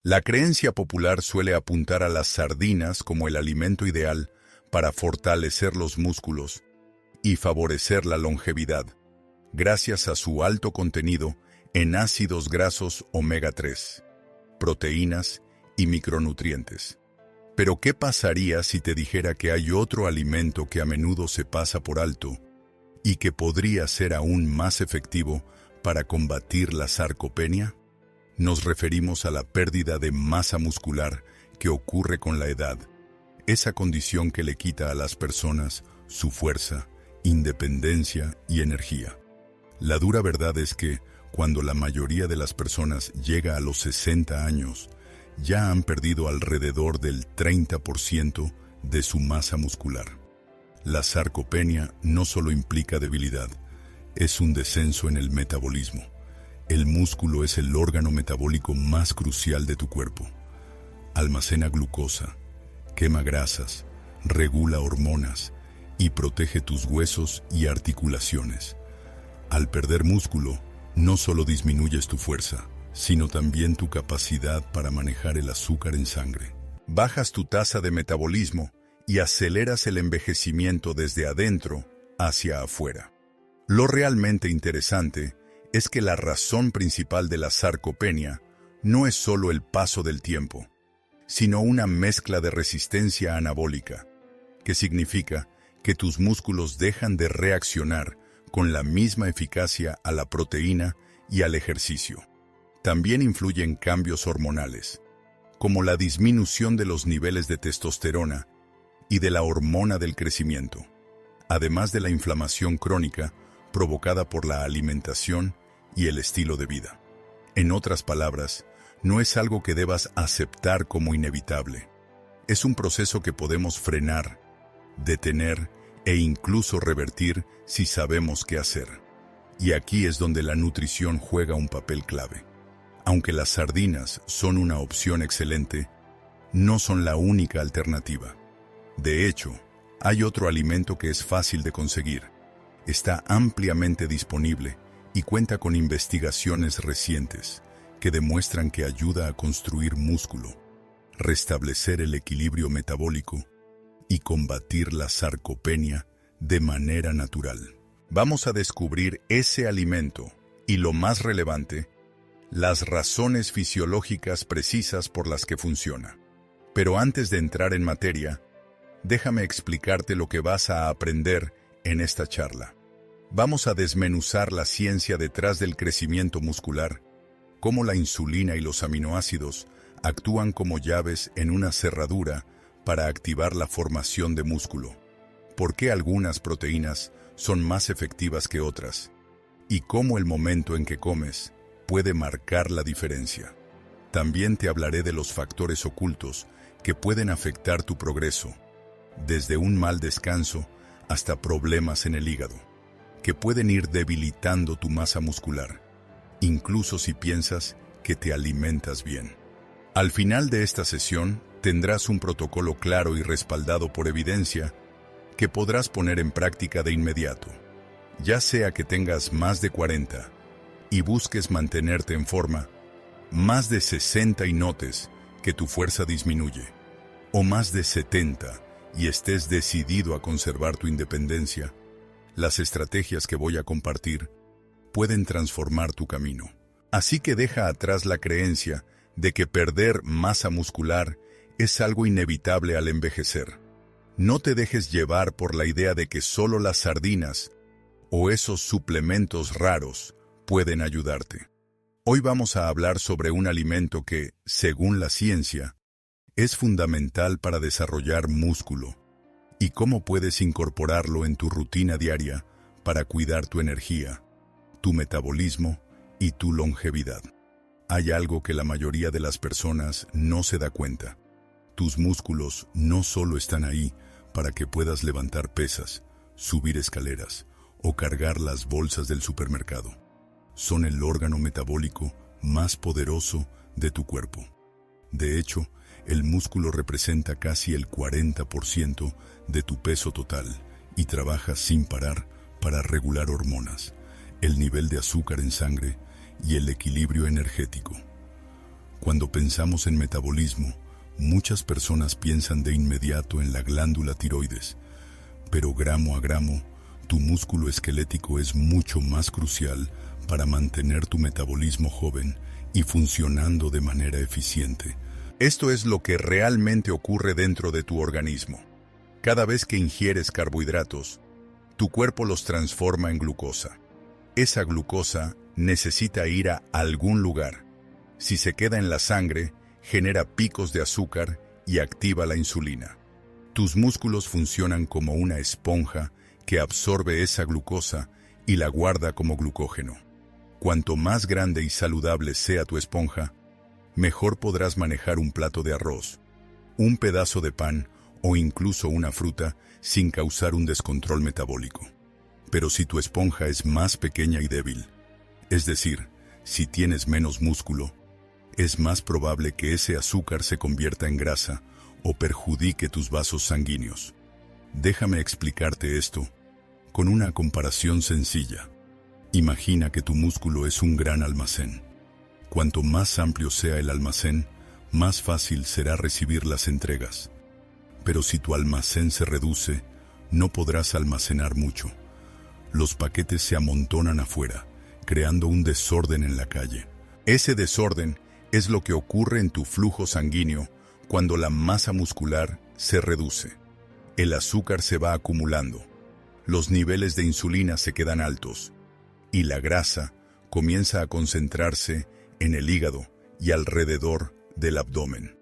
La creencia popular suele apuntar a las sardinas como el alimento ideal para fortalecer los músculos y favorecer la longevidad, gracias a su alto contenido en ácidos grasos omega 3, proteínas y micronutrientes. Pero ¿qué pasaría si te dijera que hay otro alimento que a menudo se pasa por alto y que podría ser aún más efectivo para combatir la sarcopenia? Nos referimos a la pérdida de masa muscular que ocurre con la edad, esa condición que le quita a las personas su fuerza, independencia y energía. La dura verdad es que, cuando la mayoría de las personas llega a los 60 años, ya han perdido alrededor del 30% de su masa muscular. La sarcopenia no solo implica debilidad, es un descenso en el metabolismo. El músculo es el órgano metabólico más crucial de tu cuerpo. Almacena glucosa, quema grasas, regula hormonas y protege tus huesos y articulaciones. Al perder músculo, no solo disminuyes tu fuerza, sino también tu capacidad para manejar el azúcar en sangre. Bajas tu tasa de metabolismo y aceleras el envejecimiento desde adentro hacia afuera. Lo realmente interesante es que la razón principal de la sarcopenia no es solo el paso del tiempo, sino una mezcla de resistencia anabólica, que significa que tus músculos dejan de reaccionar con la misma eficacia a la proteína y al ejercicio. También influyen cambios hormonales, como la disminución de los niveles de testosterona y de la hormona del crecimiento, además de la inflamación crónica provocada por la alimentación y el estilo de vida. En otras palabras, no es algo que debas aceptar como inevitable. Es un proceso que podemos frenar, detener e incluso revertir si sabemos qué hacer. Y aquí es donde la nutrición juega un papel clave. Aunque las sardinas son una opción excelente, no son la única alternativa. De hecho, hay otro alimento que es fácil de conseguir, está ampliamente disponible y cuenta con investigaciones recientes que demuestran que ayuda a construir músculo, restablecer el equilibrio metabólico y combatir la sarcopenia de manera natural. Vamos a descubrir ese alimento y, lo más relevante, las razones fisiológicas precisas por las que funciona. Pero antes de entrar en materia, déjame explicarte lo que vas a aprender en esta charla. Vamos a desmenuzar la ciencia detrás del crecimiento muscular, cómo la insulina y los aminoácidos actúan como llaves en una cerradura para activar la formación de músculo, por qué algunas proteínas son más efectivas que otras, y cómo el momento en que comes puede marcar la diferencia. También te hablaré de los factores ocultos que pueden afectar tu progreso, desde un mal descanso hasta problemas en el hígado, que pueden ir debilitando tu masa muscular, incluso si piensas que te alimentas bien. Al final de esta sesión, tendrás un protocolo claro y respaldado por evidencia que podrás poner en práctica de inmediato, ya sea que tengas más de 40 y busques mantenerte en forma, más de 60 y notes que tu fuerza disminuye, o más de 70 y estés decidido a conservar tu independencia. Las estrategias que voy a compartir pueden transformar tu camino. Así que deja atrás la creencia de que perder masa muscular es algo inevitable al envejecer. No te dejes llevar por la idea de que solo las sardinas o esos suplementos raros pueden ayudarte. Hoy vamos a hablar sobre un alimento que, según la ciencia, es fundamental para desarrollar músculo y cómo puedes incorporarlo en tu rutina diaria para cuidar tu energía, tu metabolismo y tu longevidad. Hay algo que la mayoría de las personas no se da cuenta. Tus músculos no solo están ahí para que puedas levantar pesas, subir escaleras o cargar las bolsas del supermercado. Son el órgano metabólico más poderoso de tu cuerpo. De hecho, el músculo representa casi el 40% de tu peso total y trabaja sin parar para regular hormonas, el nivel de azúcar en sangre y el equilibrio energético. Cuando pensamos en metabolismo, muchas personas piensan de inmediato en la glándula tiroides, pero gramo a gramo, tu músculo esquelético es mucho más crucial para mantener tu metabolismo joven y funcionando de manera eficiente. Esto es lo que realmente ocurre dentro de tu organismo. Cada vez que ingieres carbohidratos, tu cuerpo los transforma en glucosa. Esa glucosa necesita ir a algún lugar. Si se queda en la sangre, genera picos de azúcar y activa la insulina. Tus músculos funcionan como una esponja que absorbe esa glucosa y la guarda como glucógeno. Cuanto más grande y saludable sea tu esponja, mejor podrás manejar un plato de arroz, un pedazo de pan o incluso una fruta sin causar un descontrol metabólico. Pero si tu esponja es más pequeña y débil, es decir, si tienes menos músculo, es más probable que ese azúcar se convierta en grasa o perjudique tus vasos sanguíneos. Déjame explicarte esto con una comparación sencilla. Imagina que tu músculo es un gran almacén. Cuanto más amplio sea el almacén, más fácil será recibir las entregas. Pero si tu almacén se reduce, no podrás almacenar mucho. Los paquetes se amontonan afuera, creando un desorden en la calle. Ese desorden es lo que ocurre en tu flujo sanguíneo cuando la masa muscular se reduce. El azúcar se va acumulando, los niveles de insulina se quedan altos y la grasa comienza a concentrarse en el hígado y alrededor del abdomen.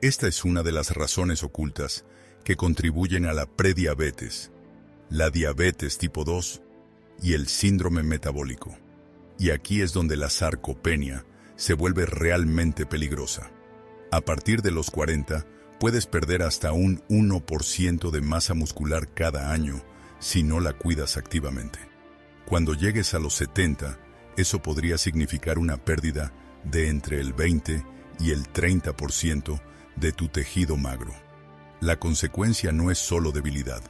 Esta es una de las razones ocultas que contribuyen a la prediabetes, la diabetes tipo 2 y el síndrome metabólico. Y aquí es donde la sarcopenia se vuelve realmente peligrosa. A partir de los 40, puedes perder hasta un 1% de masa muscular cada año si no la cuidas activamente. Cuando llegues a los 70, eso podría significar una pérdida de entre el 20 y el 30% de tu tejido magro. La consecuencia no es solo debilidad,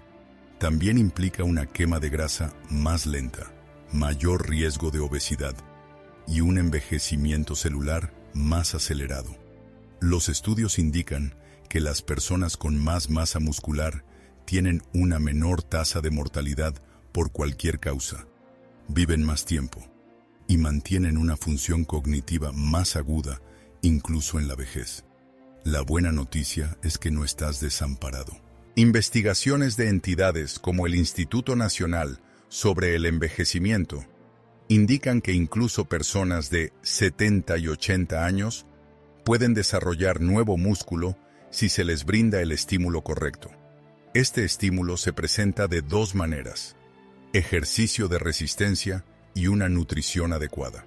también implica una quema de grasa más lenta, mayor riesgo de obesidad y un envejecimiento celular más acelerado. Los estudios indican que las personas con más masa muscular tienen una menor tasa de mortalidad por cualquier causa, viven más tiempo y mantienen una función cognitiva más aguda incluso en la vejez. La buena noticia es que no estás desamparado. Investigaciones de entidades como el Instituto Nacional sobre el Envejecimiento indican que incluso personas de 70 y 80 años pueden desarrollar nuevo músculo si se les brinda el estímulo correcto. Este estímulo se presenta de dos maneras: ejercicio de resistencia y una nutrición adecuada.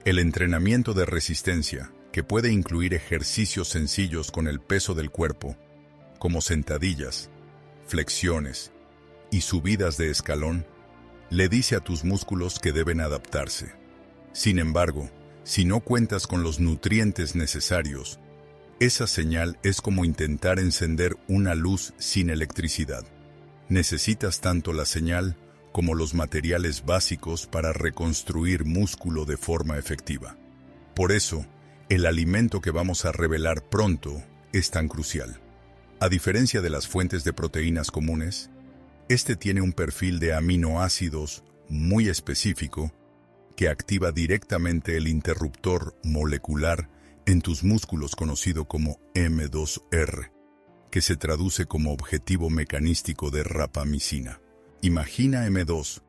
El entrenamiento de resistencia, que puede incluir ejercicios sencillos con el peso del cuerpo, como sentadillas, flexiones y subidas de escalón, le dice a tus músculos que deben adaptarse. Sin embargo, si no cuentas con los nutrientes necesarios, esa señal es como intentar encender una luz sin electricidad. Necesitas tanto la señal como los materiales básicos para reconstruir músculo de forma efectiva. Por eso, el alimento que vamos a revelar pronto es tan crucial. A diferencia de las fuentes de proteínas comunes, este tiene un perfil de aminoácidos muy específico que activa directamente el interruptor molecular en tus músculos conocido como M2R, que se traduce como objetivo mecanístico de rapamicina. Imagina M2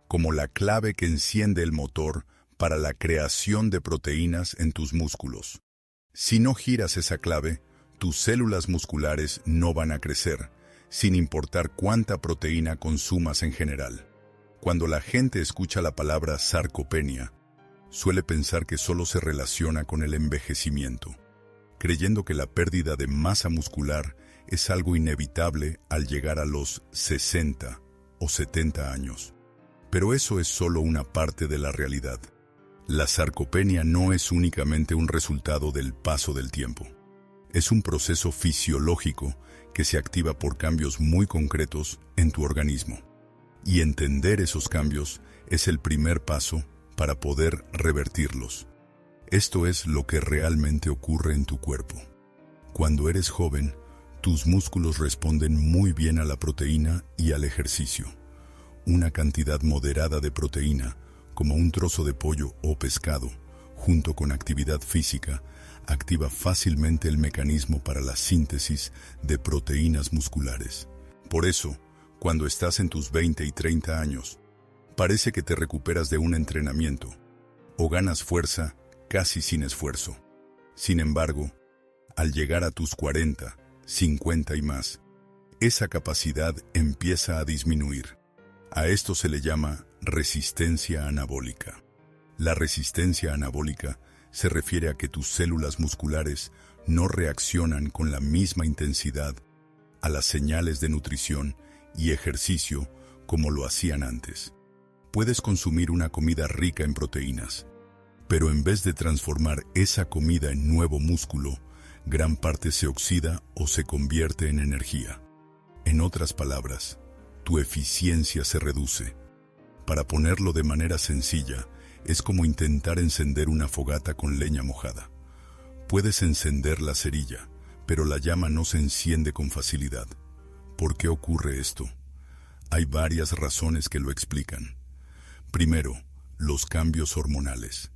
como la clave que enciende el motor para la creación de proteínas en tus músculos. Si no giras esa clave, tus células musculares no van a crecer, sin importar cuánta proteína consumas en general. Cuando la gente escucha la palabra sarcopenia, suele pensar que solo se relaciona con el envejecimiento, creyendo que la pérdida de masa muscular es algo inevitable al llegar a los 60 o 70 años. Pero eso es solo una parte de la realidad. La sarcopenia no es únicamente un resultado del paso del tiempo. Es un proceso fisiológico que se activa por cambios muy concretos en tu organismo. Y entender esos cambios es el primer paso para poder revertirlos. Esto es lo que realmente ocurre en tu cuerpo. Cuando eres joven, tus músculos responden muy bien a la proteína y al ejercicio. Una cantidad moderada de proteína, como un trozo de pollo o pescado, junto con actividad física, activa fácilmente el mecanismo para la síntesis de proteínas musculares. Por eso, cuando estás en tus 20 y 30 años, parece que te recuperas de un entrenamiento o ganas fuerza casi sin esfuerzo. Sin embargo, al llegar a tus 40, 50 y más, esa capacidad empieza a disminuir. A esto se le llama resistencia anabólica. La resistencia anabólica se refiere a que tus células musculares no reaccionan con la misma intensidad a las señales de nutrición y ejercicio como lo hacían antes. Puedes consumir una comida rica en proteínas, pero en vez de transformar esa comida en nuevo músculo, gran parte se oxida o se convierte en energía. En otras palabras, tu eficiencia se reduce. Para ponerlo de manera sencilla, es como intentar encender una fogata con leña mojada. Puedes encender la cerilla, pero la llama no se enciende con facilidad. ¿Por qué ocurre esto? Hay varias razones que lo explican. Primero, los cambios hormonales.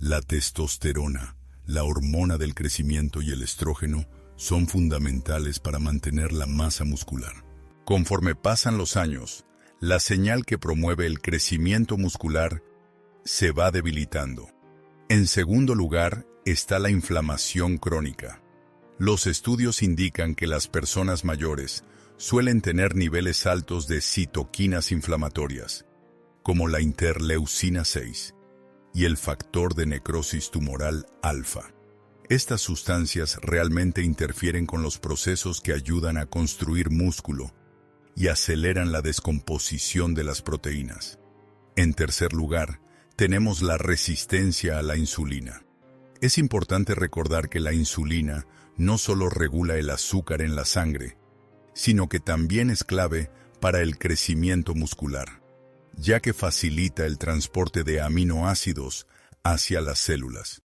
La testosterona, la hormona del crecimiento y el estrógeno son fundamentales para mantener la masa muscular. Conforme pasan los años, la señal que promueve el crecimiento muscular se va debilitando. En segundo lugar, está la inflamación crónica. Los estudios indican que las personas mayores suelen tener niveles altos de citoquinas inflamatorias, como la interleucina 6 y el factor de necrosis tumoral alfa. Estas sustancias realmente interfieren con los procesos que ayudan a construir músculo y aceleran la descomposición de las proteínas. En tercer lugar, tenemos la resistencia a la insulina. Es importante recordar que la insulina no solo regula el azúcar en la sangre, sino que también es clave para el crecimiento muscular, ya que facilita el transporte de aminoácidos hacia las células.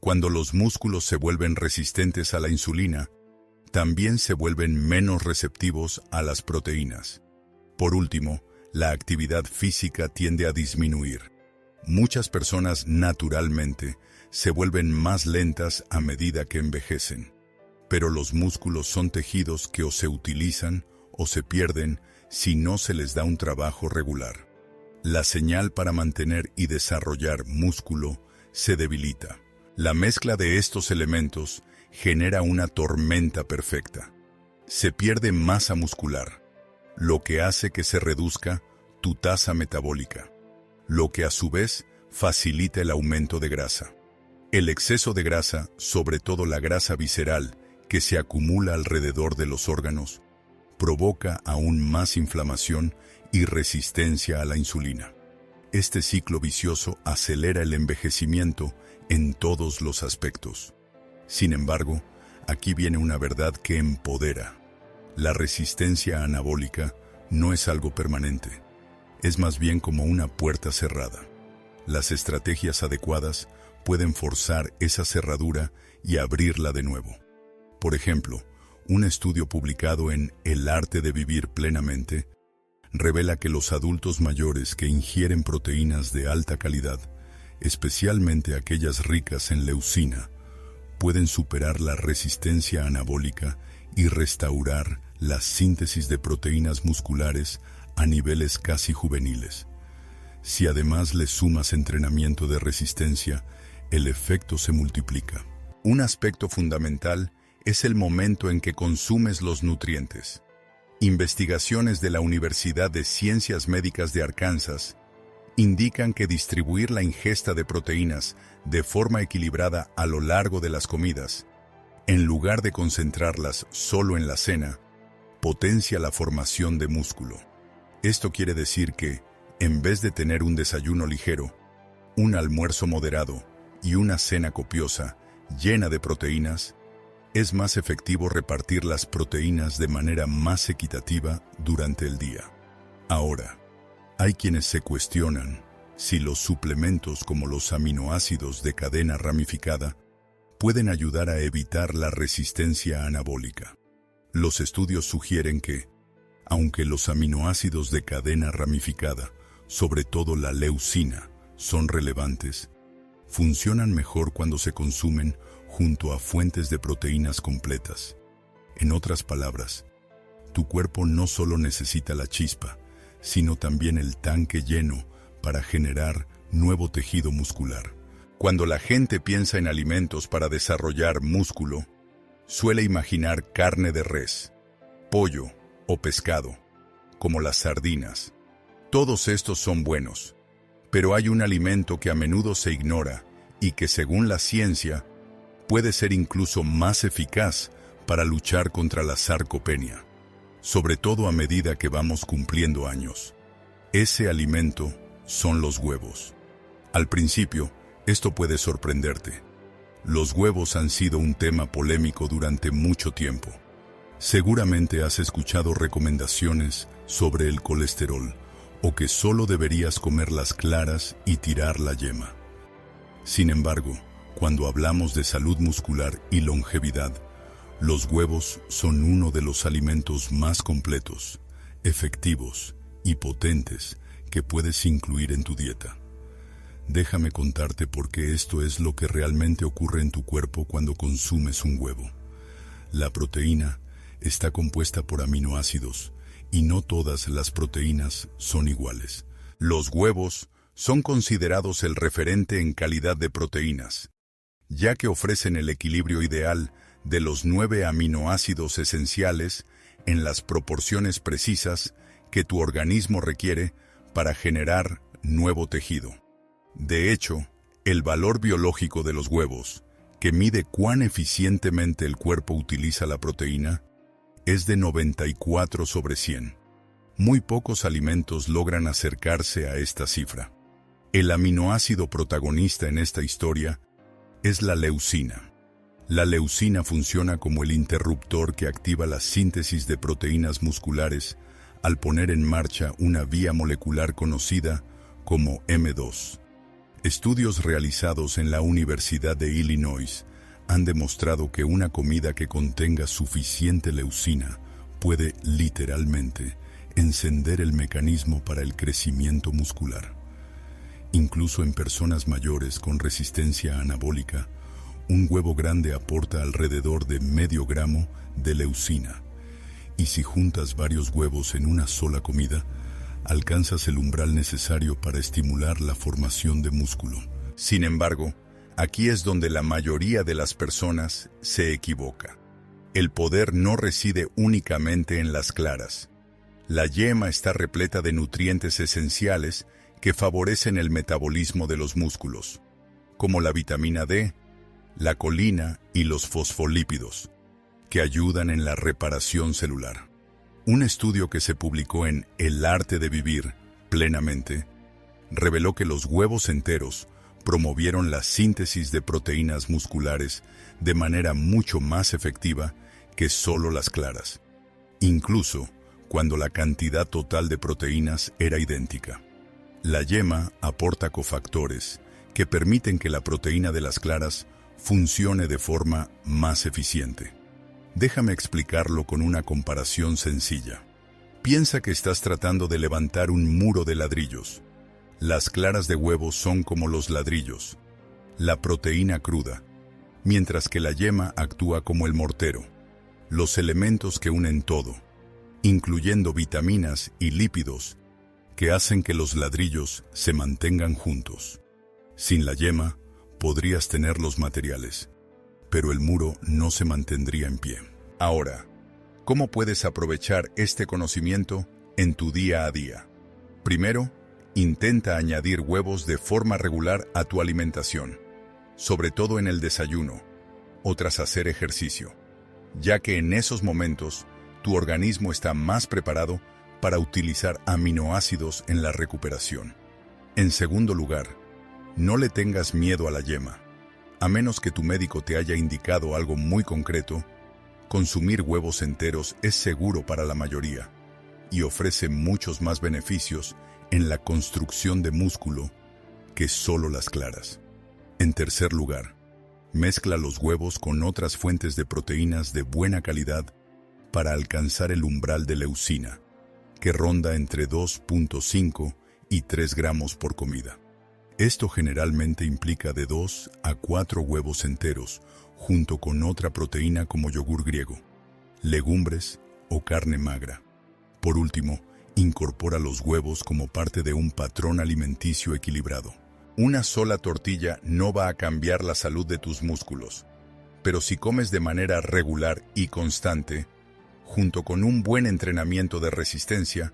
Cuando los músculos se vuelven resistentes a la insulina, también se vuelven menos receptivos a las proteínas. Por último, la actividad física tiende a disminuir. Muchas personas naturalmente se vuelven más lentas a medida que envejecen, pero los músculos son tejidos que o se utilizan o se pierden si no se les da un trabajo regular. La señal para mantener y desarrollar músculo se debilita. La mezcla de estos elementos genera una tormenta perfecta. Se pierde masa muscular, lo que hace que se reduzca tu tasa metabólica, lo que a su vez facilita el aumento de grasa. El exceso de grasa, sobre todo la grasa visceral, que se acumula alrededor de los órganos, provoca aún más inflamación y resistencia a la insulina. Este ciclo vicioso acelera el envejecimiento en todos los aspectos. Sin embargo, aquí viene una verdad que empodera. La resistencia anabólica no es algo permanente. Es más bien como una puerta cerrada. Las estrategias adecuadas pueden forzar esa cerradura y abrirla de nuevo. Por ejemplo, un estudio publicado en El arte de vivir plenamente revela que los adultos mayores que ingieren proteínas de alta calidad, especialmente aquellas ricas en leucina, pueden superar la resistencia anabólica y restaurar la síntesis de proteínas musculares a niveles casi juveniles. Si además le sumas entrenamiento de resistencia, el efecto se multiplica. Un aspecto fundamental es el momento en que consumes los nutrientes. Investigaciones de la Universidad de Ciencias Médicas de Arkansas indican que distribuir la ingesta de proteínas de forma equilibrada a lo largo de las comidas, en lugar de concentrarlas solo en la cena, potencia la formación de músculo. Esto quiere decir que, en vez de tener un desayuno ligero, un almuerzo moderado y una cena copiosa, llena de proteínas, es más efectivo repartir las proteínas de manera más equitativa durante el día. Ahora, hay quienes se cuestionan si los suplementos como los aminoácidos de cadena ramificada pueden ayudar a evitar la resistencia anabólica. Los estudios sugieren que, aunque los aminoácidos de cadena ramificada, sobre todo la leucina, son relevantes, funcionan mejor cuando se consumen junto a fuentes de proteínas completas. En otras palabras, tu cuerpo no solo necesita la chispa, sino también el tanque lleno para generar nuevo tejido muscular. Cuando la gente piensa en alimentos para desarrollar músculo, suele imaginar carne de res, pollo o pescado, como las sardinas. Todos estos son buenos, pero hay un alimento que a menudo se ignora y que, según la ciencia, puede ser incluso más eficaz para luchar contra la sarcopenia, sobre todo a medida que vamos cumpliendo años. Ese alimento son los huevos. Al principio, esto puede sorprenderte. Los huevos han sido un tema polémico durante mucho tiempo. Seguramente has escuchado recomendaciones sobre el colesterol o que solo deberías comer las claras y tirar la yema. Sin embargo, cuando hablamos de salud muscular y longevidad, los huevos son uno de los alimentos más completos, efectivos y potentes que puedes incluir en tu dieta. Déjame contarte por qué esto es lo que realmente ocurre en tu cuerpo cuando consumes un huevo. La proteína está compuesta por aminoácidos y no todas las proteínas son iguales. Los huevos son considerados el referente en calidad de proteínas, ya que ofrecen el equilibrio ideal de los 9 aminoácidos esenciales en las proporciones precisas que tu organismo requiere para generar nuevo tejido. De hecho, el valor biológico de los huevos, que mide cuán eficientemente el cuerpo utiliza la proteína, es de 94/100. Muy pocos alimentos logran acercarse a esta cifra. El aminoácido protagonista en esta historia es la leucina. La leucina funciona como el interruptor que activa la síntesis de proteínas musculares al poner en marcha una vía molecular conocida como M2. Estudios realizados en la Universidad de Illinois han demostrado que una comida que contenga suficiente leucina puede literalmente encender el mecanismo para el crecimiento muscular. Incluso en personas mayores con resistencia anabólica, un huevo grande aporta alrededor de medio gramo de leucina. Y si juntas varios huevos en una sola comida, alcanzas el umbral necesario para estimular la formación de músculo. Sin embargo, aquí es donde la mayoría de las personas se equivoca. El poder no reside únicamente en las claras. La yema está repleta de nutrientes esenciales que favorecen el metabolismo de los músculos, como la vitamina D, la colina y los fosfolípidos, que ayudan en la reparación celular. Un estudio que se publicó en El arte de vivir plenamente reveló que los huevos enteros promovieron la síntesis de proteínas musculares de manera mucho más efectiva que solo las claras, incluso cuando la cantidad total de proteínas era idéntica. La yema aporta cofactores que permiten que la proteína de las claras funcione de forma más eficiente. Déjame explicarlo con una comparación sencilla. Piensa que estás tratando de levantar un muro de ladrillos. Las claras de huevo son como los ladrillos, la proteína cruda, mientras que la yema actúa como el mortero, los elementos que unen todo, incluyendo vitaminas y lípidos, que hacen que los ladrillos se mantengan juntos. Sin la yema, podrías tener los materiales, pero el muro no se mantendría en pie. Ahora, ¿cómo puedes aprovechar este conocimiento en tu día a día? Primero, intenta añadir huevos de forma regular a tu alimentación, sobre todo en el desayuno o tras hacer ejercicio, ya que en esos momentos tu organismo está más preparado para utilizar aminoácidos en la recuperación. En segundo lugar, no le tengas miedo a la yema. A menos que tu médico te haya indicado algo muy concreto, consumir huevos enteros es seguro para la mayoría y ofrece muchos más beneficios en la construcción de músculo que solo las claras. En tercer lugar, mezcla los huevos con otras fuentes de proteínas de buena calidad para alcanzar el umbral de leucina, que ronda entre 2.5 y 3 gramos por comida. Esto generalmente implica de 2 a 4 huevos enteros, junto con otra proteína como yogur griego, legumbres o carne magra. Por último, incorpora los huevos como parte de un patrón alimenticio equilibrado. Una sola tortilla no va a cambiar la salud de tus músculos, pero si comes de manera regular y constante, junto con un buen entrenamiento de resistencia,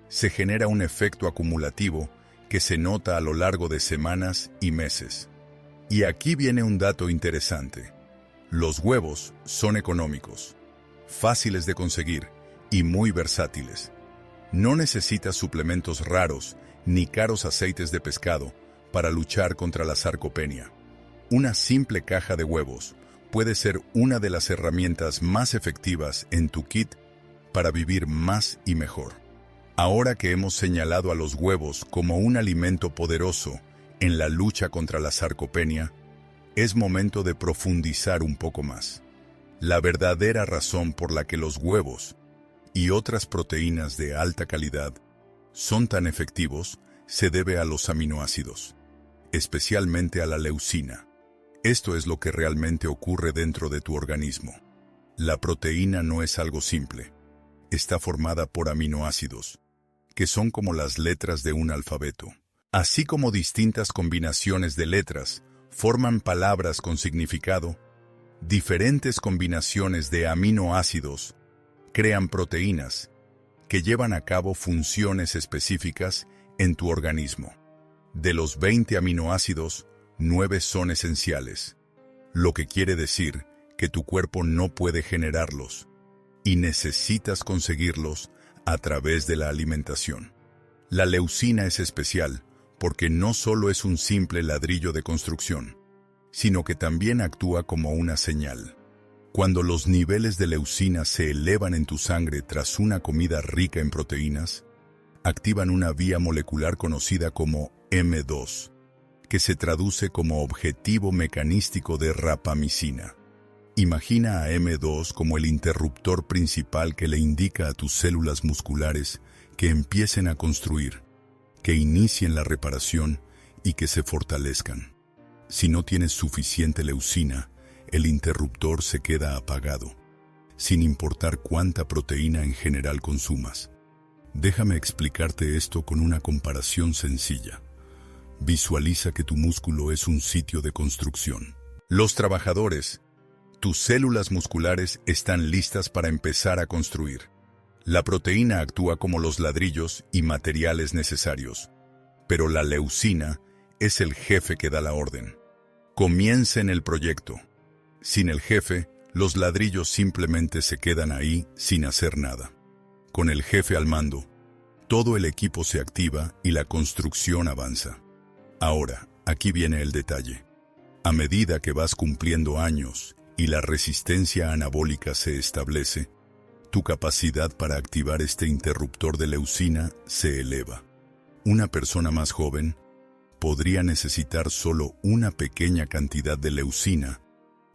se genera un efecto acumulativo que se nota a lo largo de semanas y meses. Y aquí viene un dato interesante. Los huevos son económicos, fáciles de conseguir y muy versátiles. No necesitas suplementos raros ni caros aceites de pescado para luchar contra la sarcopenia. Una simple caja de huevos puede ser una de las herramientas más efectivas en tu kit para vivir más y mejor. Ahora que hemos señalado a los huevos como un alimento poderoso en la lucha contra la sarcopenia, es momento de profundizar un poco más. La verdadera razón por la que los huevos y otras proteínas de alta calidad son tan efectivos se debe a los aminoácidos, especialmente a la leucina. Esto es lo que realmente ocurre dentro de tu organismo. La proteína no es algo simple. Está formada por aminoácidos, que son como las letras de un alfabeto. Así como distintas combinaciones de letras forman palabras con significado, diferentes combinaciones de aminoácidos crean proteínas que llevan a cabo funciones específicas en tu organismo. De los 20 aminoácidos, 9 son esenciales, lo que quiere decir que tu cuerpo no puede generarlos y necesitas conseguirlos a través de la alimentación. La leucina es especial porque no solo es un simple ladrillo de construcción, sino que también actúa como una señal. Cuando los niveles de leucina se elevan en tu sangre tras una comida rica en proteínas, activan una vía molecular conocida como M2, que se traduce como objetivo mecanístico de rapamicina. Imagina a M2 como el interruptor principal que le indica a tus células musculares que empiecen a construir, que inicien la reparación y que se fortalezcan. Si no tienes suficiente leucina, el interruptor se queda apagado, sin importar cuánta proteína en general consumas. Déjame explicarte esto con una comparación sencilla. Visualiza que tu músculo es un sitio de construcción. Los trabajadores, tus células musculares están listas para empezar a construir. La proteína actúa como los ladrillos y materiales necesarios, pero la leucina es el jefe que da la orden. Comiencen el proyecto. Sin el jefe, los ladrillos simplemente se quedan ahí sin hacer nada. Con el jefe al mando, todo el equipo se activa y la construcción avanza. Ahora, aquí viene el detalle. A medida que vas cumpliendo años y la resistencia anabólica se establece, tu capacidad para activar este interruptor de leucina se eleva. Una persona más joven podría necesitar solo una pequeña cantidad de leucina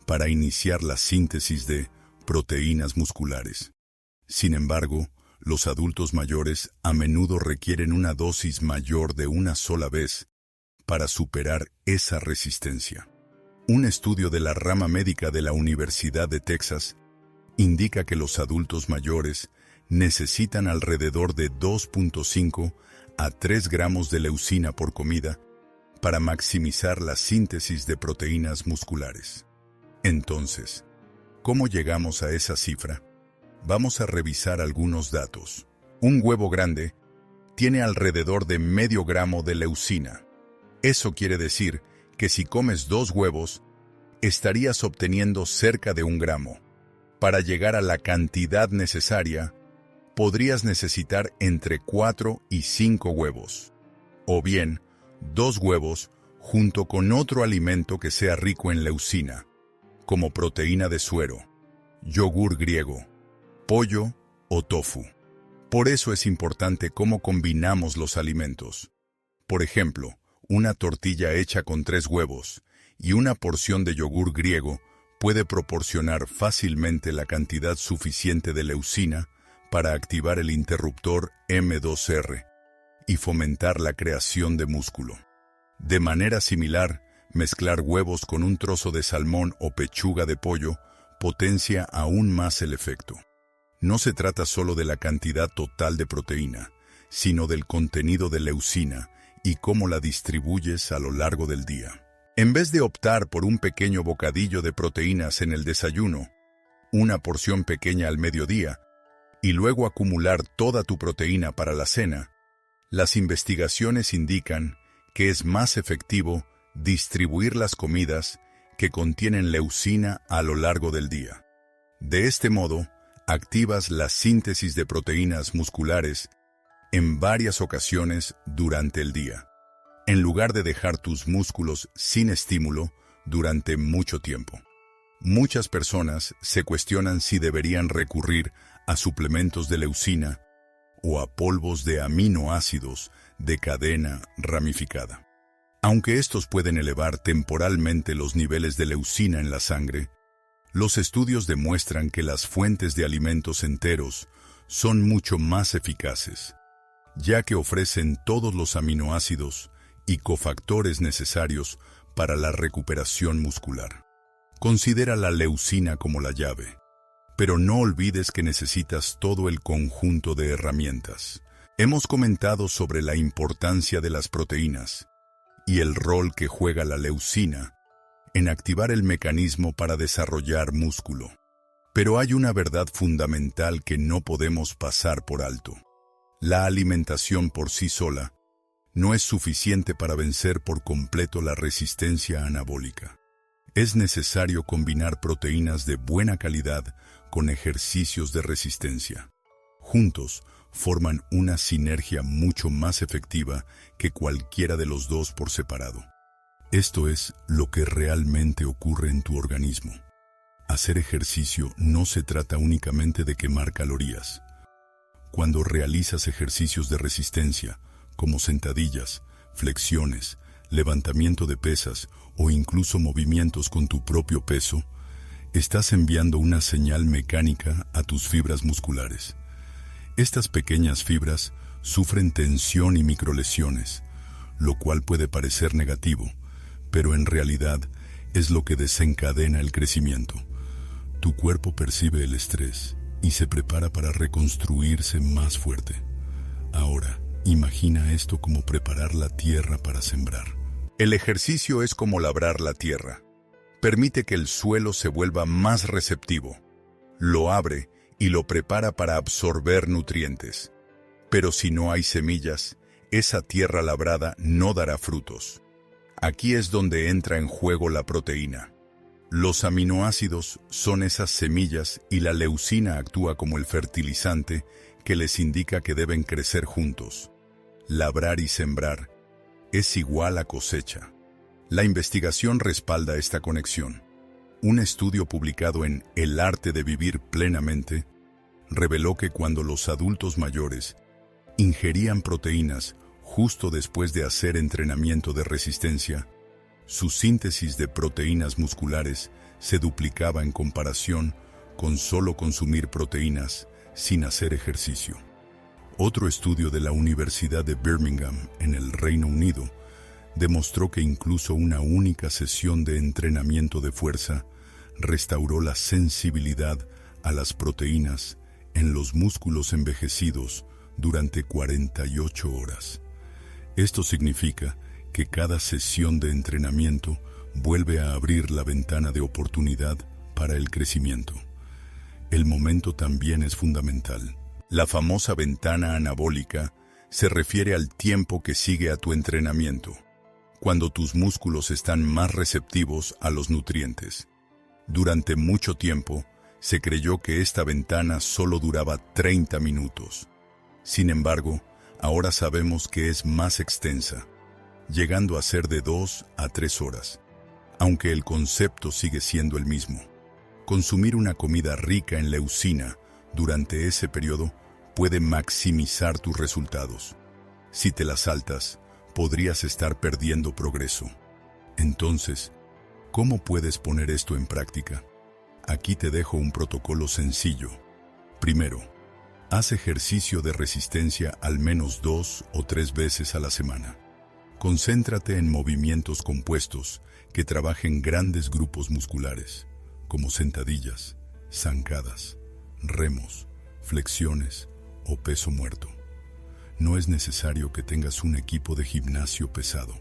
para iniciar la síntesis de proteínas musculares. Sin embargo, los adultos mayores a menudo requieren una dosis mayor de una sola vez para superar esa resistencia. Un estudio de la rama médica de la Universidad de Texas indica que los adultos mayores necesitan alrededor de 2.5 a 3 gramos de leucina por comida para maximizar la síntesis de proteínas musculares. Entonces, ¿cómo llegamos a esa cifra? Vamos a revisar algunos datos. Un huevo grande tiene alrededor de medio gramo de leucina. Eso quiere decir que si comes 2 huevos, estarías obteniendo cerca de 1 gramo. Para llegar a la cantidad necesaria, podrías necesitar entre 4 y 5 huevos. O bien, 2 huevos junto con otro alimento que sea rico en leucina, como proteína de suero, yogur griego, pollo o tofu. Por eso es importante cómo combinamos los alimentos. Por ejemplo, Una tortilla hecha con 3 huevos y una porción de yogur griego puede proporcionar fácilmente la cantidad suficiente de leucina para activar el interruptor M2R y fomentar la creación de músculo. De manera similar, mezclar huevos con un trozo de salmón o pechuga de pollo potencia aún más el efecto. No se trata solo de la cantidad total de proteína, sino del contenido de leucina y cómo la distribuyes a lo largo del día. En vez de optar por un pequeño bocadillo de proteínas en el desayuno, una porción pequeña al mediodía, y luego acumular toda tu proteína para la cena, las investigaciones indican que es más efectivo distribuir las comidas que contienen leucina a lo largo del día. De este modo, activas la síntesis de proteínas musculares en varias ocasiones durante el día, en lugar de dejar tus músculos sin estímulo durante mucho tiempo. Muchas personas se cuestionan si deberían recurrir a suplementos de leucina o a polvos de aminoácidos de cadena ramificada. Aunque estos pueden elevar temporalmente los niveles de leucina en la sangre, los estudios demuestran que las fuentes de alimentos enteros son mucho más eficaces, ya que ofrecen todos los aminoácidos y cofactores necesarios para la recuperación muscular. Considera la leucina como la llave, pero no olvides que necesitas todo el conjunto de herramientas. Hemos comentado sobre la importancia de las proteínas y el rol que juega la leucina en activar el mecanismo para desarrollar músculo. Pero hay una verdad fundamental que no podemos pasar por alto. La alimentación por sí sola no es suficiente para vencer por completo la resistencia anabólica. Es necesario combinar proteínas de buena calidad con ejercicios de resistencia. Juntos, forman una sinergia mucho más efectiva que cualquiera de los dos por separado. Esto es lo que realmente ocurre en tu organismo. Hacer ejercicio no se trata únicamente de quemar calorías. Cuando realizas ejercicios de resistencia, como sentadillas, flexiones, levantamiento de pesas o incluso movimientos con tu propio peso, estás enviando una señal mecánica a tus fibras musculares. Estas pequeñas fibras sufren tensión y microlesiones, lo cual puede parecer negativo, pero en realidad es lo que desencadena el crecimiento. Tu cuerpo percibe el estrés y se prepara para reconstruirse más fuerte. Ahora, imagina esto como preparar la tierra para sembrar. El ejercicio es como labrar la tierra. Permite que el suelo se vuelva más receptivo. Lo abre y lo prepara para absorber nutrientes. Pero si no hay semillas, esa tierra labrada no dará frutos. Aquí es donde entra en juego la proteína. Los aminoácidos son esas semillas y la leucina actúa como el fertilizante que les indica que deben crecer juntos. Labrar y sembrar es igual a cosecha. La investigación respalda esta conexión. Un estudio publicado en El arte de vivir plenamente reveló que cuando los adultos mayores ingerían proteínas justo después de hacer entrenamiento de resistencia, su síntesis de proteínas musculares se duplicaba en comparación con solo consumir proteínas sin hacer ejercicio. Otro estudio de la Universidad de Birmingham, en el Reino Unido, demostró que incluso una única sesión de entrenamiento de fuerza restauró la sensibilidad a las proteínas en los músculos envejecidos durante 48 horas. Esto significa que cada sesión de entrenamiento vuelve a abrir la ventana de oportunidad para el crecimiento. El momento también es fundamental. La famosa ventana anabólica se refiere al tiempo que sigue a tu entrenamiento, cuando tus músculos están más receptivos a los nutrientes. Durante mucho tiempo, se creyó que esta ventana solo duraba 30 minutos. Sin embargo, ahora sabemos que es más extensa, llegando a ser de 2 a 3 horas, aunque el concepto sigue siendo el mismo. Consumir una comida rica en leucina durante ese periodo puede maximizar tus resultados. Si te la saltas, podrías estar perdiendo progreso. Entonces, ¿cómo puedes poner esto en práctica? Aquí te dejo un protocolo sencillo. Primero, haz ejercicio de resistencia al menos 2 o 3 veces a la semana. Concéntrate en movimientos compuestos que trabajen grandes grupos musculares, como sentadillas, zancadas, remos, flexiones o peso muerto. No es necesario que tengas un equipo de gimnasio pesado.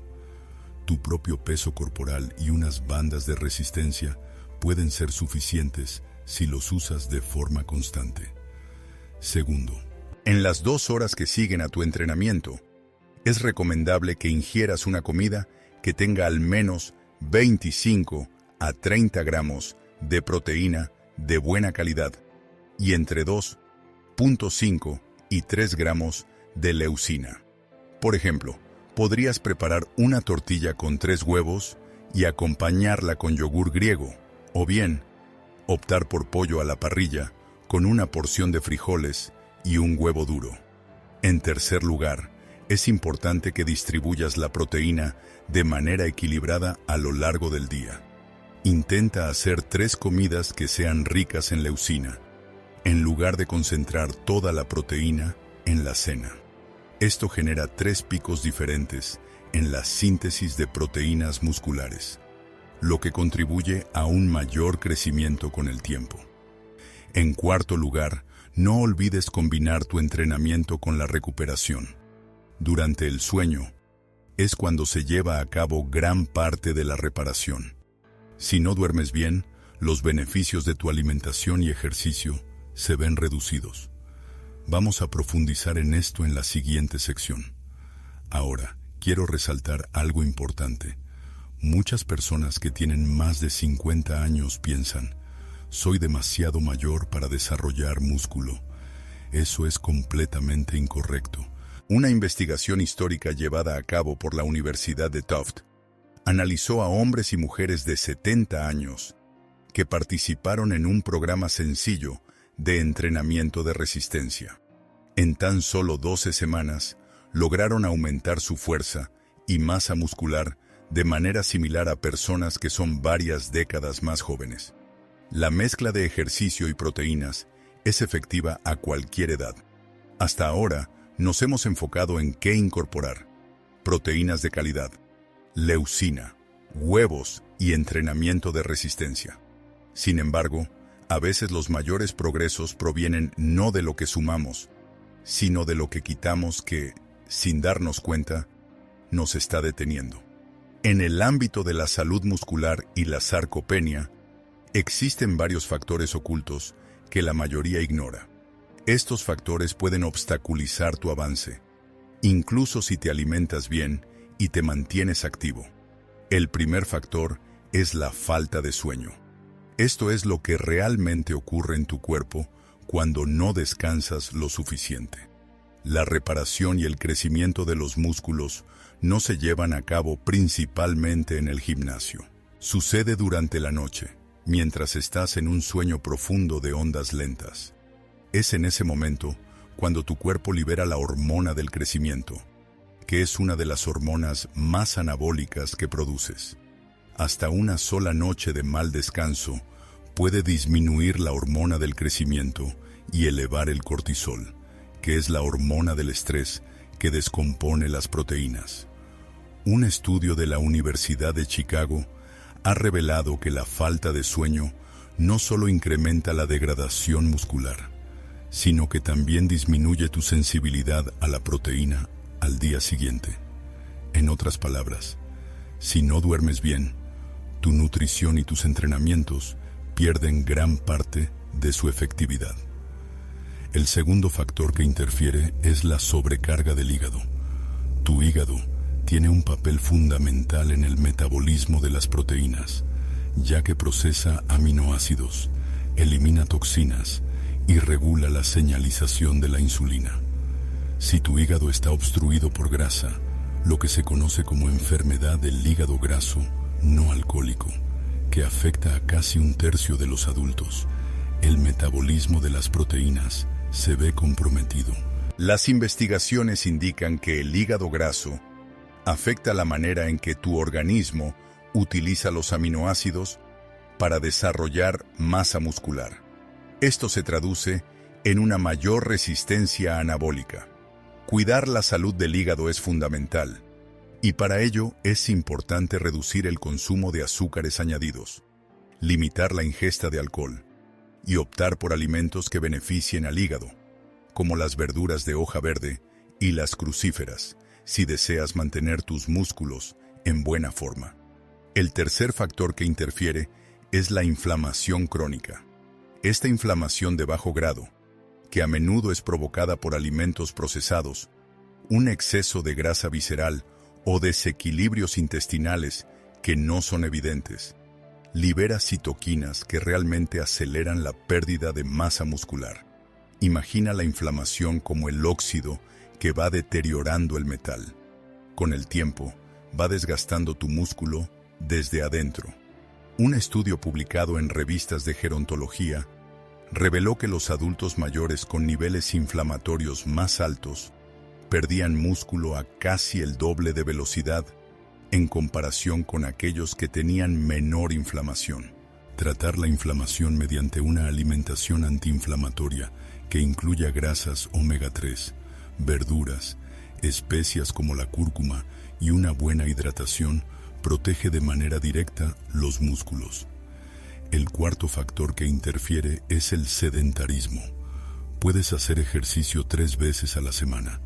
Tu propio peso corporal y unas bandas de resistencia pueden ser suficientes si los usas de forma constante. Segundo, en las 2 horas que siguen a tu entrenamiento, es recomendable que ingieras una comida que tenga al menos 25 a 30 gramos de proteína de buena calidad y entre 2.5 y 3 gramos de leucina. Por ejemplo, podrías preparar una tortilla con 3 huevos y acompañarla con yogur griego, o bien, optar por pollo a la parrilla con una porción de frijoles y un huevo duro. En tercer lugar, es importante que distribuyas la proteína de manera equilibrada a lo largo del día. Intenta hacer 3 comidas que sean ricas en leucina, en lugar de concentrar toda la proteína en la cena. Esto genera 3 picos diferentes en la síntesis de proteínas musculares, lo que contribuye a un mayor crecimiento con el tiempo. En cuarto lugar, no olvides combinar tu entrenamiento con la recuperación. Durante el sueño, es cuando se lleva a cabo gran parte de la reparación. Si no duermes bien, los beneficios de tu alimentación y ejercicio se ven reducidos. Vamos a profundizar en esto en la siguiente sección. Ahora, quiero resaltar algo importante. Muchas personas que tienen más de 50 años piensan, soy demasiado mayor para desarrollar músculo. Eso es completamente incorrecto. Una investigación histórica llevada a cabo por la Universidad de Tufts analizó a hombres y mujeres de 70 años que participaron en un programa sencillo de entrenamiento de resistencia. En tan solo 12 semanas, lograron aumentar su fuerza y masa muscular de manera similar a personas que son varias décadas más jóvenes. La mezcla de ejercicio y proteínas es efectiva a cualquier edad. Hasta ahora, nos hemos enfocado en qué incorporar: proteínas de calidad, leucina, huevos y entrenamiento de resistencia. Sin embargo, a veces los mayores progresos provienen no de lo que sumamos, sino de lo que quitamos que, sin darnos cuenta, nos está deteniendo. En el ámbito de la salud muscular y la sarcopenia, existen varios factores ocultos que la mayoría ignora. Estos factores pueden obstaculizar tu avance, incluso si te alimentas bien y te mantienes activo. El primer factor es la falta de sueño. Esto es lo que realmente ocurre en tu cuerpo cuando no descansas lo suficiente. La reparación y el crecimiento de los músculos no se llevan a cabo principalmente en el gimnasio. Sucede durante la noche, mientras estás en un sueño profundo de ondas lentas. Es en ese momento cuando tu cuerpo libera la hormona del crecimiento, que es una de las hormonas más anabólicas que produces. Hasta una sola noche de mal descanso puede disminuir la hormona del crecimiento y elevar el cortisol, que es la hormona del estrés que descompone las proteínas. Un estudio de la Universidad de Chicago ha revelado que la falta de sueño no solo incrementa la degradación muscular, sino que también disminuye tu sensibilidad a la proteína al día siguiente. En otras palabras, si no duermes bien, tu nutrición y tus entrenamientos pierden gran parte de su efectividad. El segundo factor que interfiere es la sobrecarga del hígado. Tu hígado tiene un papel fundamental en el metabolismo de las proteínas, ya que procesa aminoácidos, elimina toxinas y regula la señalización de la insulina. Si tu hígado está obstruido por grasa, lo que se conoce como enfermedad del hígado graso no alcohólico, que afecta a casi 1/3 de los adultos, el metabolismo de las proteínas se ve comprometido. Las investigaciones indican que el hígado graso Afecta la manera en que tu organismo utiliza los aminoácidos para desarrollar masa muscular. Esto se traduce en una mayor resistencia anabólica. Cuidar la salud del hígado es fundamental, y para ello es importante reducir el consumo de azúcares añadidos, limitar la ingesta de alcohol y optar por alimentos que beneficien al hígado, como las verduras de hoja verde y las crucíferas, si deseas mantener tus músculos en buena forma. El tercer factor que interfiere es la inflamación crónica. Esta inflamación de bajo grado, que a menudo es provocada por alimentos procesados, un exceso de grasa visceral o desequilibrios intestinales que no son evidentes, libera citoquinas que realmente aceleran la pérdida de masa muscular. Imagina la inflamación como el óxido que va deteriorando el metal. Con el tiempo, va desgastando tu músculo desde adentro. Un estudio publicado en revistas de gerontología reveló que los adultos mayores con niveles inflamatorios más altos perdían músculo a casi el doble de velocidad en comparación con aquellos que tenían menor inflamación. Tratar la inflamación mediante una alimentación antiinflamatoria que incluya grasas omega 3, verduras, especias como la cúrcuma y una buena hidratación protege de manera directa los músculos. El cuarto factor que interfiere es el sedentarismo. Puedes hacer ejercicio 3 veces a la semana,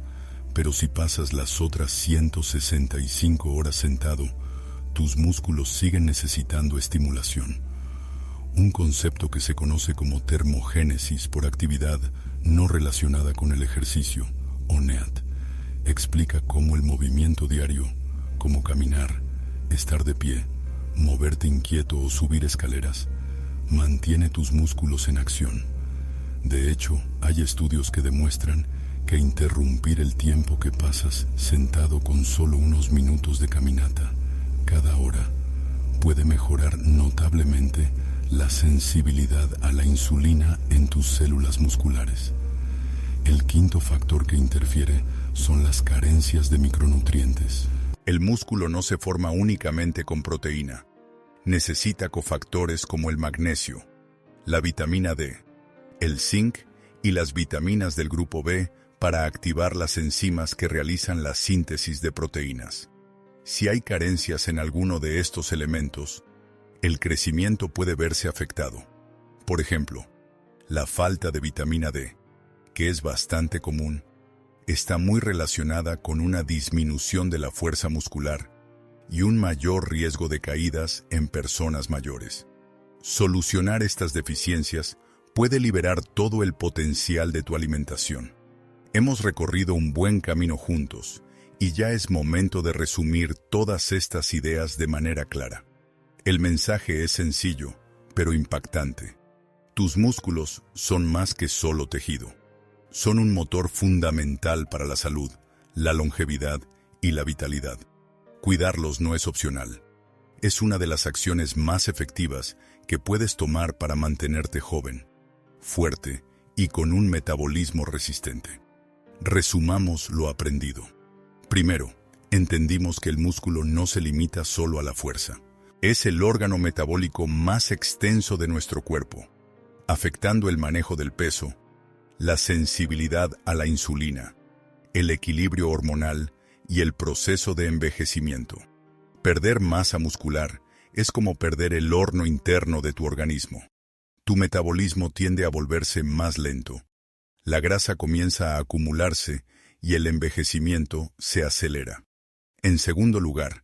pero si pasas las otras 165 horas sentado, tus músculos siguen necesitando estimulación. Un concepto que se conoce como termogénesis por actividad no relacionada con el ejercicio, o NEAT, explica cómo el movimiento diario, como caminar, estar de pie, moverte inquieto o subir escaleras, mantiene tus músculos en acción. De hecho, hay estudios que demuestran que interrumpir el tiempo que pasas sentado con solo unos minutos de caminata cada hora puede mejorar notablemente la sensibilidad a la insulina en tus células musculares. El quinto factor que interfiere son las carencias de micronutrientes. El músculo no se forma únicamente con proteína. Necesita cofactores como el magnesio, la vitamina D, el zinc y las vitaminas del grupo B para activar las enzimas que realizan la síntesis de proteínas. Si hay carencias en alguno de estos elementos, el crecimiento puede verse afectado. Por ejemplo, la falta de vitamina D, que es bastante común, está muy relacionada con una disminución de la fuerza muscular y un mayor riesgo de caídas en personas mayores. Solucionar estas deficiencias puede liberar todo el potencial de tu alimentación. Hemos recorrido un buen camino juntos y ya es momento de resumir todas estas ideas de manera clara. El mensaje es sencillo, pero impactante. Tus músculos son más que solo tejido. Son un motor fundamental para la salud, la longevidad y la vitalidad. Cuidarlos no es opcional. Es una de las acciones más efectivas que puedes tomar para mantenerte joven, fuerte y con un metabolismo resistente. Resumamos lo aprendido. Primero, entendimos que el músculo no se limita solo a la fuerza. Es el órgano metabólico más extenso de nuestro cuerpo, afectando el manejo del peso, la sensibilidad a la insulina, el equilibrio hormonal y el proceso de envejecimiento. Perder masa muscular es como perder el horno interno de tu organismo. Tu metabolismo tiende a volverse más lento. La grasa comienza a acumularse y el envejecimiento se acelera. En segundo lugar,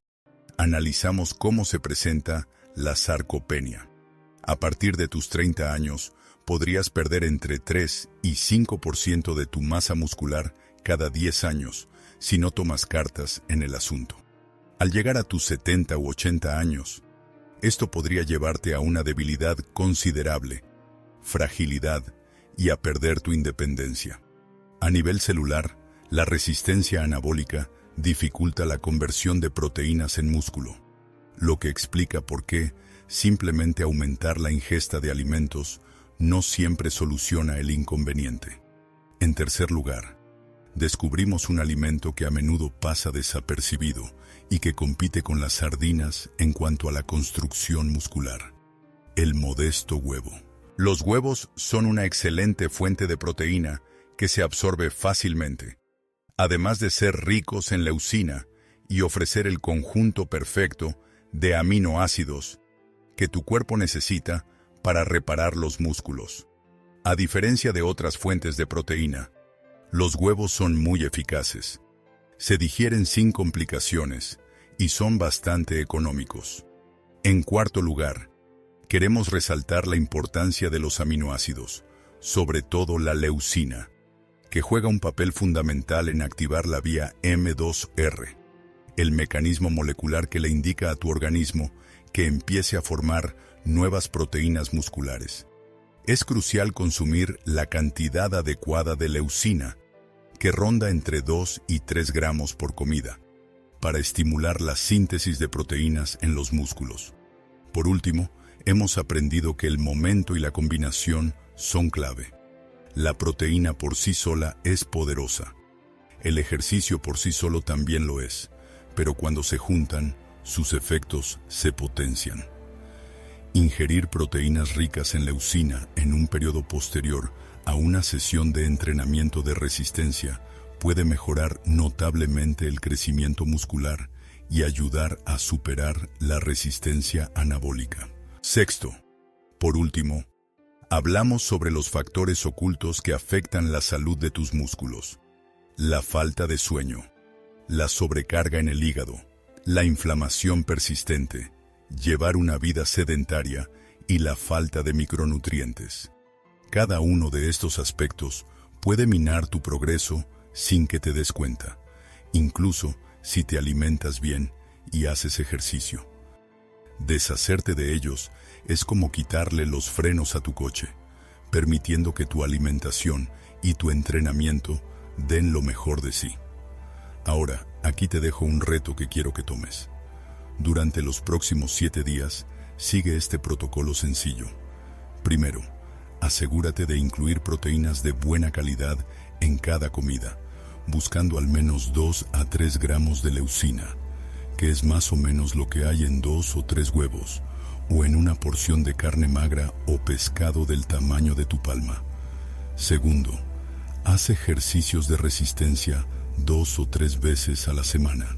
analizamos cómo se presenta la sarcopenia. A partir de tus 30 años, podrías perder entre 3 y 5% de tu masa muscular cada 10 años si no tomas cartas en el asunto. Al llegar a tus 70 u 80 años, esto podría llevarte a una debilidad considerable, fragilidad y a perder tu independencia. A nivel celular, la resistencia anabólica dificulta la conversión de proteínas en músculo, lo que explica por qué simplemente aumentar la ingesta de alimentos no siempre soluciona el inconveniente. En tercer lugar, descubrimos un alimento que a menudo pasa desapercibido y que compite con las sardinas en cuanto a la construcción muscular. El modesto huevo. Los huevos son una excelente fuente de proteína que se absorbe fácilmente, además de ser ricos en leucina y ofrecer el conjunto perfecto de aminoácidos que tu cuerpo necesita para reparar los músculos. A diferencia de otras fuentes de proteína, los huevos son muy eficaces. Se digieren sin complicaciones y son bastante económicos. En cuarto lugar, queremos resaltar la importancia de los aminoácidos, sobre todo la leucina, que juega un papel fundamental en activar la vía M2R, el mecanismo molecular que le indica a tu organismo que empiece a formar nuevas proteínas musculares. Es crucial consumir la cantidad adecuada de leucina, que ronda entre 2 y 3 gramos por comida, para estimular la síntesis de proteínas en los músculos. Por último, hemos aprendido que el momento y la combinación son clave. La proteína por sí sola es poderosa. El ejercicio por sí solo también lo es, pero cuando se juntan, sus efectos se potencian. Ingerir proteínas ricas en leucina en un periodo posterior a una sesión de entrenamiento de resistencia puede mejorar notablemente el crecimiento muscular y ayudar a superar la resistencia anabólica. Sexto, por último, hablamos sobre los factores ocultos que afectan la salud de tus músculos. La falta de sueño, la sobrecarga en el hígado, la inflamación persistente, llevar una vida sedentaria y la falta de micronutrientes. Cada uno de estos aspectos puede minar tu progreso sin que te des cuenta, incluso si te alimentas bien y haces ejercicio. Deshacerte de ellos es como quitarle los frenos a tu coche, permitiendo que tu alimentación y tu entrenamiento den lo mejor de sí. Ahora, aquí te dejo un reto que quiero que tomes. Durante los próximos 7 días, sigue este protocolo sencillo. Primero, asegúrate de incluir proteínas de buena calidad en cada comida, buscando al menos 2 a 3 gramos de leucina, que es más o menos lo que hay en 2 o 3 huevos, o en una porción de carne magra o pescado del tamaño de tu palma. Segundo, haz ejercicios de resistencia 2 o 3 veces a la semana.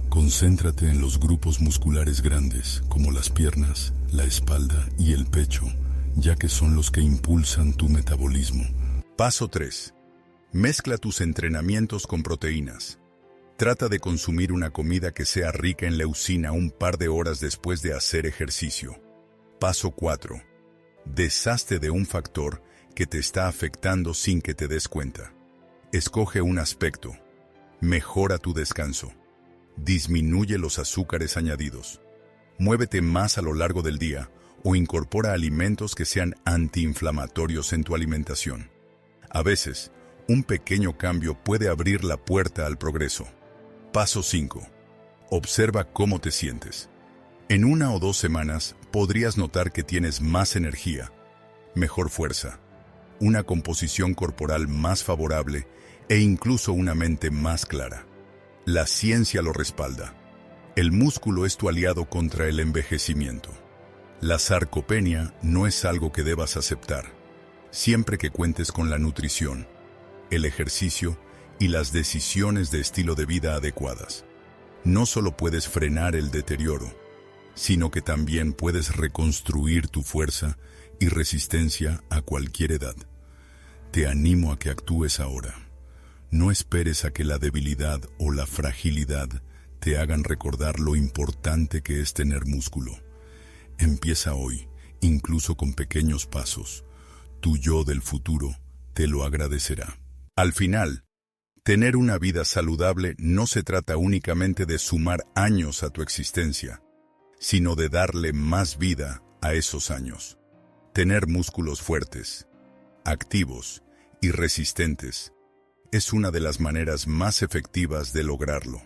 Concéntrate en los grupos musculares grandes, como las piernas, la espalda y el pecho, ya que son los que impulsan tu metabolismo. Paso 3. Mezcla tus entrenamientos con proteínas. Trata de consumir una comida que sea rica en leucina un par de horas después de hacer ejercicio. Paso 4. Deshazte de un factor que te está afectando sin que te des cuenta. Escoge un aspecto. Mejora tu descanso. Disminuye los azúcares añadidos. Muévete más a lo largo del día o incorpora alimentos que sean antiinflamatorios en tu alimentación. A veces, un pequeño cambio puede abrir la puerta al progreso. Paso 5. Observa cómo te sientes. En 1 o 2 semanas podrías notar que tienes más energía, mejor fuerza, una composición corporal más favorable e incluso una mente más clara. La ciencia lo respalda. El músculo es tu aliado contra el envejecimiento. La sarcopenia no es algo que debas aceptar, siempre que cuentes con la nutrición, el ejercicio y las decisiones de estilo de vida adecuadas. No solo puedes frenar el deterioro, sino que también puedes reconstruir tu fuerza y resistencia a cualquier edad. Te animo a que actúes ahora. No esperes a que la debilidad o la fragilidad te hagan recordar lo importante que es tener músculo. Empieza hoy, incluso con pequeños pasos. Tu yo del futuro te lo agradecerá. Al final, tener una vida saludable no se trata únicamente de sumar años a tu existencia, sino de darle más vida a esos años. Tener músculos fuertes, activos y resistentes es una de las maneras más efectivas de lograrlo.